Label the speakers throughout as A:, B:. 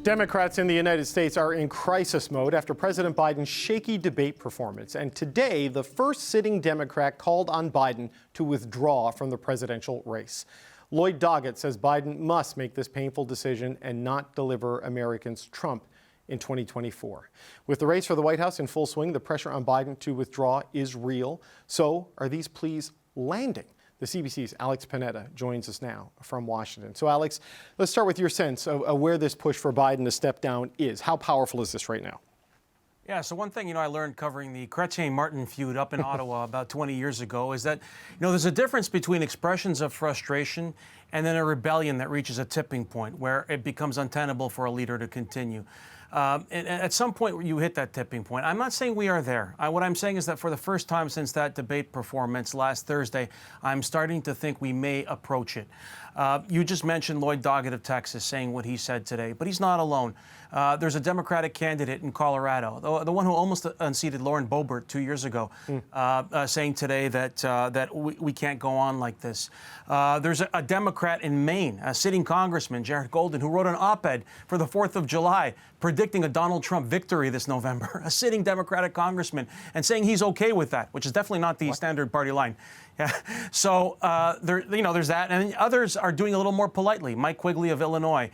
A: Democrats in the United States are in crisis mode after President Biden's shaky debate performance. And today, the first sitting Democrat called on Biden to withdraw from the presidential race. Lloyd Doggett says Biden must make this painful decision and not deliver Americans Trump in 2024. With the race for the White House in full swing, the pressure on Biden to withdraw is real. So are these pleas landing? The CBC's Alex Panetta joins us now from Washington. So, Alex, let's start with your sense of where this push for Biden to step down is. How powerful is this right now?
B: Yeah, so one thing, I learned covering the Chrétien-Martin feud up in Ottawa about 20 years ago is that, there's a difference between expressions of frustration and then a rebellion that reaches a tipping point where it becomes untenable for a leader to continue. And at some point, you hit that tipping point. I'm not saying we are there. What I'm saying is that for the first time since that debate performance last Thursday, I'm starting to think we may approach it. You just mentioned Lloyd Doggett of Texas saying what he said today, but he's not alone. There's a Democratic candidate in Colorado, the one who almost unseated Lauren Boebert 2 years ago, saying today that we can't go on like this. There's a Democrat in Maine, a sitting congressman, Jared Golden, who wrote an op-ed for the 4th of July predicting a Donald Trump victory this November, a sitting Democratic congressman, and saying he's okay with that, which is definitely not the standard party line. Yeah. So there's that, and others are doing a little more politely. Mike Quigley of Illinois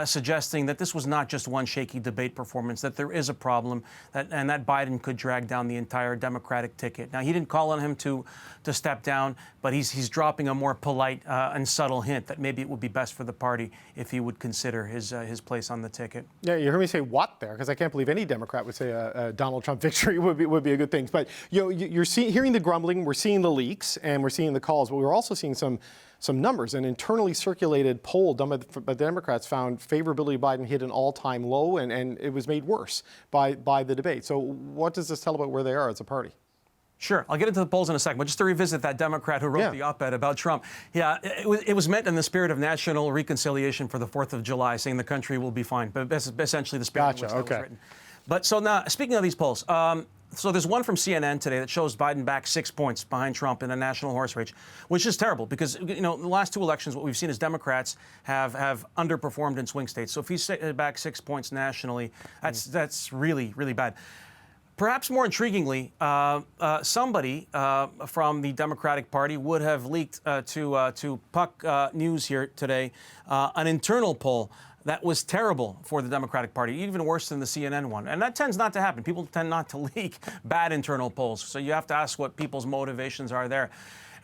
B: suggesting that this was not just one shaky debate performance, that there is a problem, and that Biden could drag down the entire Democratic ticket. Now, he didn't call on him to step down, but he's dropping a more polite and subtle hint that maybe it would be best for the party if he would consider his place on the ticket.
A: Yeah, you heard me say what there, because I can't believe any Democrat would say a Donald Trump victory would be a good thing. But you're hearing the grumbling, we're seeing the leaks, and we're seeing the calls, but we're also seeing some numbers. An internally circulated poll done by the Democrats found favorability of Biden hit an all-time low, and it was made worse by the debate. So what does this tell about where they are as a party?
B: Sure. I'll get into the polls in a second, but just to revisit that Democrat who wrote the op-ed about Trump. Yeah, it was meant in the spirit of national reconciliation for the 4th of July, saying the country will be fine. But that's essentially the spirit in which that was written. But so now, speaking of these polls, so there's one from CNN today that shows Biden back 6 points behind Trump in a national horse race, which is terrible because, in the last two elections, what we've seen is Democrats have underperformed in swing states. So if he's back 6 points nationally, that's really, really bad. Perhaps more intriguingly, somebody from the Democratic Party would have leaked to Puck News here today an internal poll that was terrible for the Democratic Party, even worse than the CNN one. And that tends not to happen. People tend not to leak bad internal polls. So you have to ask what people's motivations are there.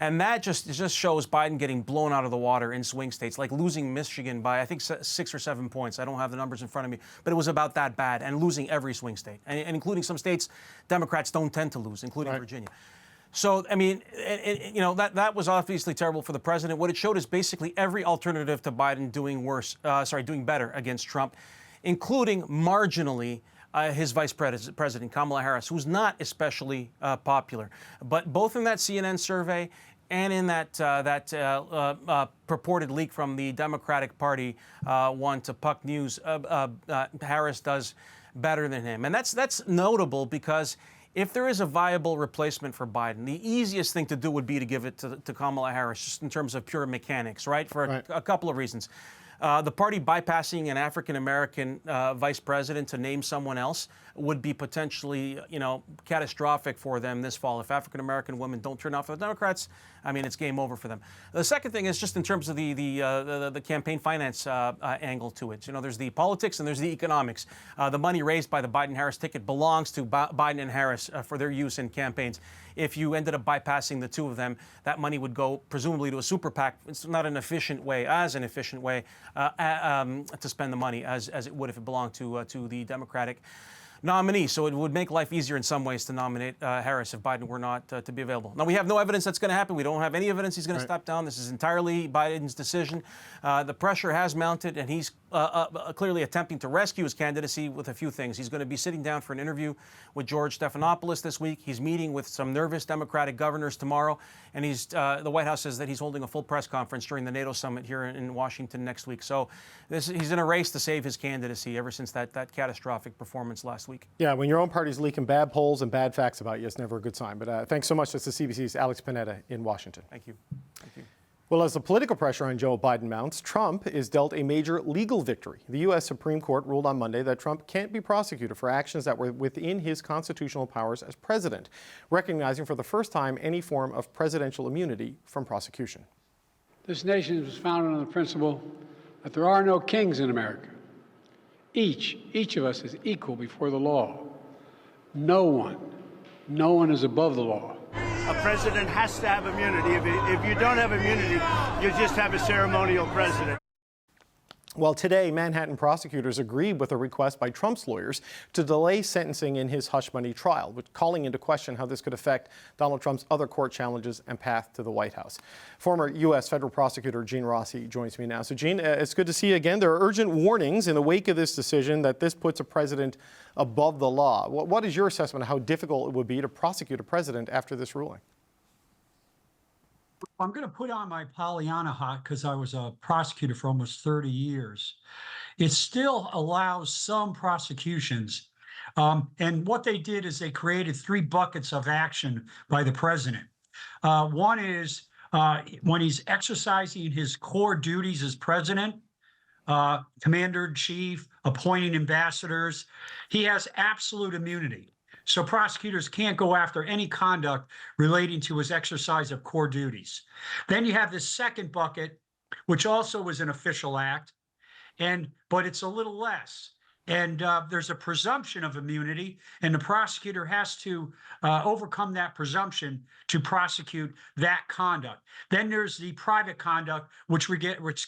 B: And that just shows Biden getting blown out of the water in swing states, like losing Michigan by, I think, 6 or 7 points. I don't have the numbers in front of me, but it was about that bad, and losing every swing state, and including some states Democrats don't tend to lose, including Virginia. So, I mean, that was obviously terrible for the president. What it showed is basically every alternative to Biden doing better against Trump, including marginally his vice president, Kamala Harris, who's not especially popular. But both in that CNN survey and in that purported leak from the Democratic Party one to Puck News, Harris does better than him. And that's notable because if there is a viable replacement for Biden, the easiest thing to do would be to give it to Kamala Harris, just in terms of pure mechanics, right? For a couple of reasons. The party bypassing an African-American vice president to name someone else would be potentially, catastrophic for them this fall. If African-American women don't turn out for the Democrats, I mean, it's game over for them. The second thing is just in terms of the campaign finance angle to it. There's the politics and there's the economics. The money raised by the Biden-Harris ticket belongs to Biden and Harris for their use in campaigns. If you ended up bypassing the two of them, that money would go presumably to a super PAC. It's not an efficient way to spend the money as it would if it belonged to the Democratic nominee. So it would make life easier in some ways to nominate Harris if Biden were not to be available. Now, we have no evidence that's going to happen. We don't have any evidence he's going to step down. This is entirely Biden's decision. The pressure has mounted, and he's clearly attempting to rescue his candidacy with a few things. He's going to be sitting down for an interview with George Stephanopoulos this week. He's meeting with some nervous Democratic governors tomorrow, and the White House says that he's holding a full press conference during the NATO summit here in Washington next week. So he's in a race to save his candidacy ever since that catastrophic performance last week.
A: Yeah, when your own party's leaking bad polls and bad facts about you, it's never a good sign. But thanks so much. That's the CBC's Alex Panetta in Washington.
B: Thank you. Thank you.
A: Well, as the political pressure on Joe Biden mounts, Trump is dealt a major legal victory. The U.S. Supreme Court ruled on Monday that Trump can't be prosecuted for actions that were within his constitutional powers as president, recognizing for the first time any form of presidential immunity from prosecution.
C: This nation was founded on the principle that there are no kings in America. Each of us is equal before the law. No one is above the law.
D: A president has to have immunity. If you don't have immunity, you just have a ceremonial president.
A: Well, today, Manhattan prosecutors agreed with a request by Trump's lawyers to delay sentencing in his hush money trial, which calling into question how this could affect Donald Trump's other court challenges and path to the White House. Former U.S. federal prosecutor Gene Rossi joins me now. So, Gene, it's good to see you again. There are urgent warnings in the wake of this decision that this puts a president above the law. What is your assessment of how difficult it would be to prosecute a president after this ruling?
E: I'm going to put on my Pollyanna hat because I was a prosecutor for almost 30 years. It still allows some prosecutions. And what they did is they created 3 buckets of action by the president. One is when he's exercising his core duties as president, commander-in-chief, appointing ambassadors, he has absolute immunity. So prosecutors can't go after any conduct relating to his exercise of core duties. Then you have this second bucket, which also is an official act, but it's a little less. And there's a presumption of immunity, and the prosecutor has to overcome that presumption to prosecute that conduct. Then there's the private conduct, which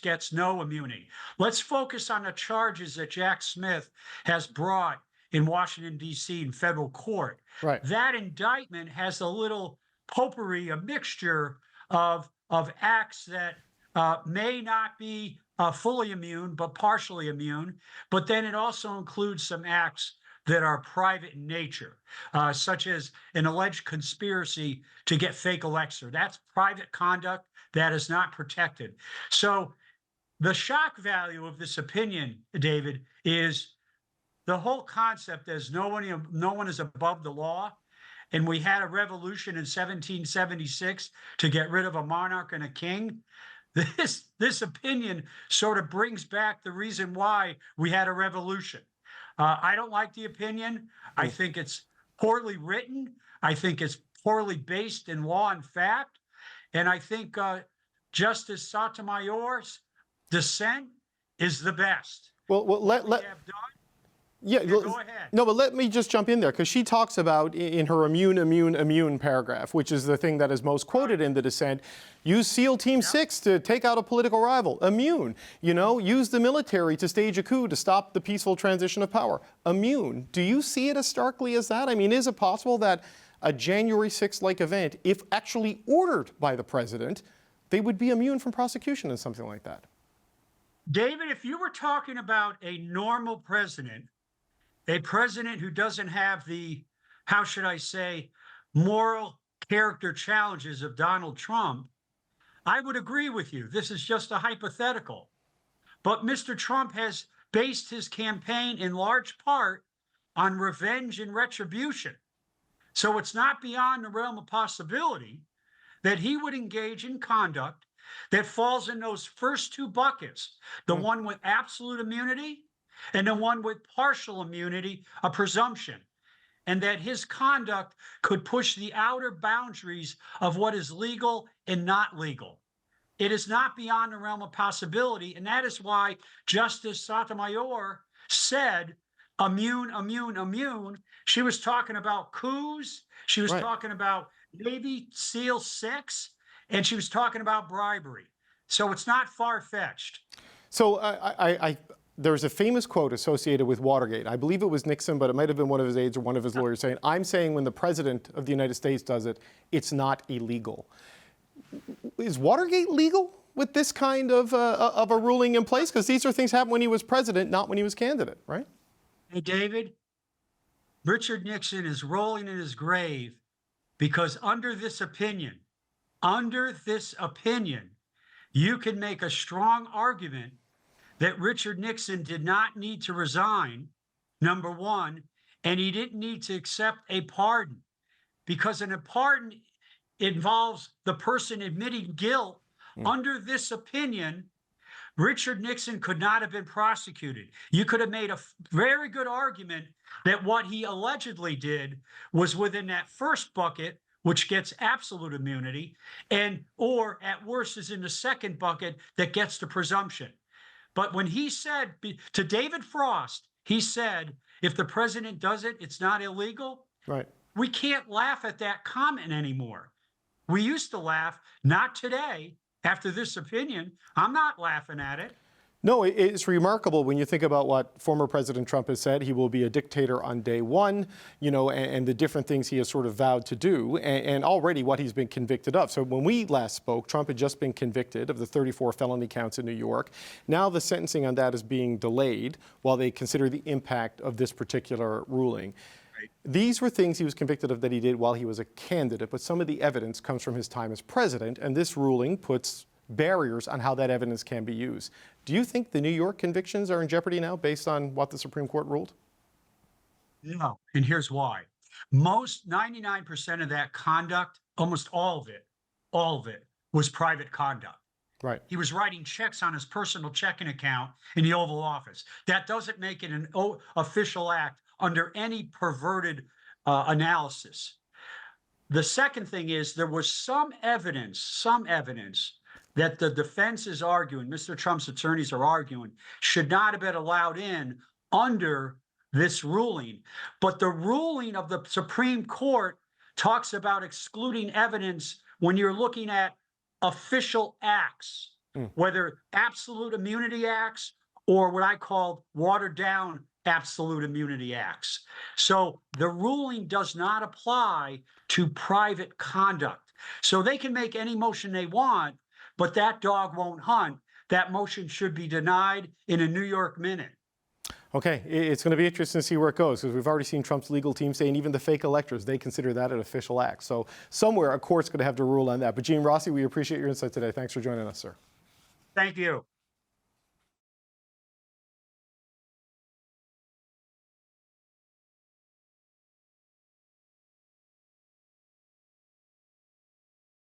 E: gets no immunity. Let's focus on the charges that Jack Smith has brought in Washington, D.C. in federal court.
A: Right.
E: That indictment has a little potpourri, a mixture of acts that may not be fully immune, but partially immune. But then it also includes some acts that are private in nature, such as an alleged conspiracy to get fake elections. That's private conduct that is not protected. So the shock value of this opinion, David, is the whole concept is no one is above the law. And we had a revolution in 1776 to get rid of a monarch and a king. This opinion sort of brings back the reason why we had a revolution. I don't like the opinion. I think it's poorly written. I think it's poorly based in law and fact. And I think Justice Sotomayor's dissent is the best.
A: Well,
E: Go ahead.
A: No, but let me just jump in there, because she talks about in her immune paragraph, which is the thing that is most quoted in the dissent, use SEAL Team 6 to take out a political rival. Immune. Use the military to stage a coup to stop the peaceful transition of power. Immune. Do you see it as starkly as that? I mean, is it possible that a January 6th-like event, if actually ordered by the president, they would be immune from prosecution in something like that?
E: David, if you were talking about a normal president, a president who doesn't have the, how should I say, moral character challenges of Donald Trump, I would agree with you. This is just a hypothetical. But Mr. Trump has based his campaign in large part on revenge and retribution. So it's not beyond the realm of possibility that he would engage in conduct that falls in those first 2 buckets, the one with absolute immunity and the one with partial immunity, a presumption, and that his conduct could push the outer boundaries of what is legal and not legal. It is not beyond the realm of possibility, and that is why Justice Sotomayor said immune, immune, immune. She was talking about coups, she was talking about Navy SEAL 6, and she was talking about bribery. So it's not far-fetched.
A: So there's a famous quote associated with Watergate. I believe it was Nixon, but it might have been one of his aides or one of his lawyers saying, I'm saying when the president of the United States does it, it's not illegal. Is Watergate legal with this kind of a ruling in place? Because these are things happened when he was president, not when he was candidate, right?
E: Hey, David, Richard Nixon is rolling in his grave because under this opinion, you can make a strong argument that Richard Nixon did not need to resign, number one, and he didn't need to accept a pardon, because in a pardon involves the person admitting guilt Under this opinion, Richard Nixon could not have been prosecuted. You could have made a very good argument that what he allegedly did was within that first bucket, which gets absolute immunity, or at worst is in the second bucket that gets the presumption. But when he said to David Frost, he said, if the president does it, it's not illegal.
A: Right.
E: We can't laugh at that comment anymore. We used to laugh, not today. After this opinion, I'm not laughing at it.
A: No, it's remarkable when you think about what former President Trump has said. He will be a dictator on day one, and the different things he has sort of vowed to do, and already what he's been convicted of. So when we last spoke, Trump had just been convicted of the 34 felony counts in New York. Now the sentencing on that is being delayed while they consider the impact of this particular ruling. Right. These were things he was convicted of that he did while he was a candidate, but some of the evidence comes from his time as president, and this ruling puts barriers on how that evidence can be used. Do you think the New York convictions are in jeopardy now based on what the Supreme Court ruled?
E: No, and here's why. Most 99% of that conduct, almost all of it was private conduct.
A: Right.
E: He was writing checks on his personal checking account in the Oval Office. That doesn't make it an official act under any perverted analysis. The second thing is there was some evidence that the defense is arguing, Mr. Trump's attorneys are arguing, should not have been allowed in under this ruling. But the ruling of the Supreme Court talks about excluding evidence when you're looking at official acts, whether absolute immunity acts or what I call watered down absolute immunity acts. So the ruling does not apply to private conduct. So they can make any motion they want, but that dog won't hunt. That motion should be denied in a New York minute.
A: Okay, it's going to be interesting to see where it goes, because we've already seen Trump's legal team saying even the fake electors, they consider that an official act. So somewhere a court's going to have to rule on that. But Gene Rossi, we appreciate your insight today. Thanks for joining us, sir.
E: Thank you.